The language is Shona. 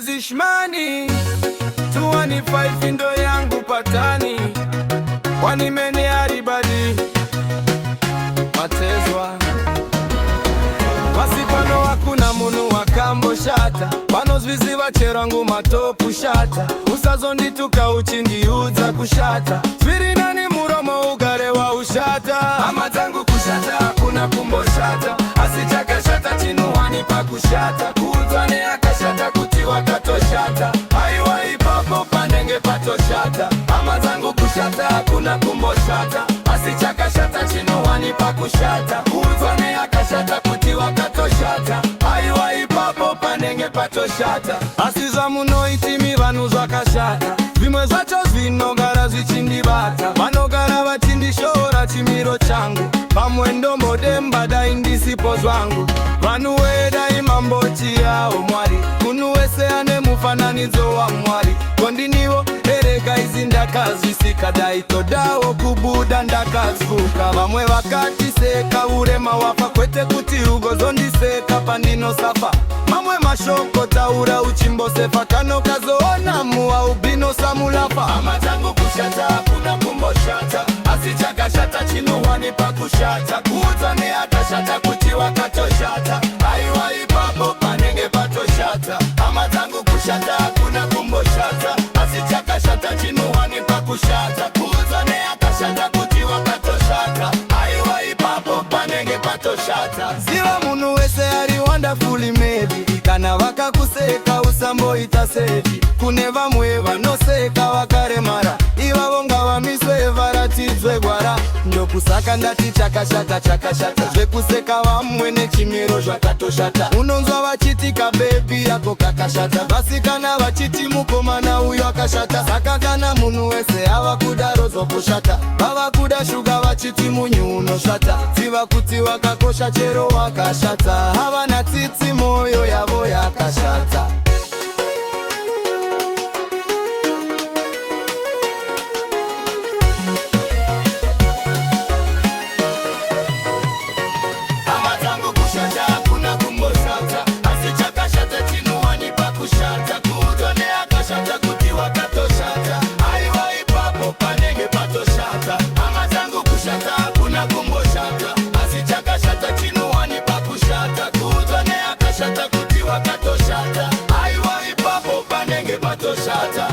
Zishmani 25 ndo yangu patani, wanimeni haribadi matezwa basi pano hakuna munu wakambo shata pano zvizi vacherangu matopu shata usazondi tukauchindi udza kushata zviri nani muromo ugare wa ushata hama dzangu kushata kuna kumbo shata asi chakashata chinuwani pakushata kuudzwa neakashata kuti wakatoshata aiwa ipapo panenge patoshata hama dzangu kushata kuna kumbo shata asi chakashata chinuwani pakushata kuudzwa neakashata kuti wakatoshata aiwa ipapo panenge patoshata asi zvamunoitimi vanhu zvakashata zvimwe zvacho zvinogara zvichindibata vanogara vachindishora chimiro changu pamwendo modemba dai ndisipo zvangu vanhu wedai mamboti yawo mwari munhu wese ane mufananidzo wa mwari kondiniwo erega izi ndakazvisika dai todawo kubuda ndakazvuka vamwe vakatiseka urema wafa kwete kuti ugozondiseka pandinosafa mamwe mashoko taura uchimbosefa kanokazoona muaubino samulafa hama dzangu kushata kuna kumboshata asi chakashata chinuwani pakushata kuudza neakashata kuti wakatoshata aiwa ipapo panenge patoshata hama dzangu kushata kuna kumboshata asi chakashata chinuwani pakushata kuudza neakashata kuti wakatoshata aiwa ipapo panenge patoshata ziva munhu wese ari wonderfully made kana vakakuseka usamboita sefi kune vamwe vanoseka vakaremara ivavo ngavamiswe varatidzwe gwara ndokusaka ndati chakashata chakashata zvekuseka vamwe nechimiro zvakatoshata unonzwa vachiti kabebi yako kakashata vasikana vachiti mukomana uyo akashata saka kana munhu wese ava kudaro zokushata vava kuda shuga vachiti munyu unoshata ziva kuti wakakosha chero wakashata havana tsitsi moyo yavo yakashata Shut up.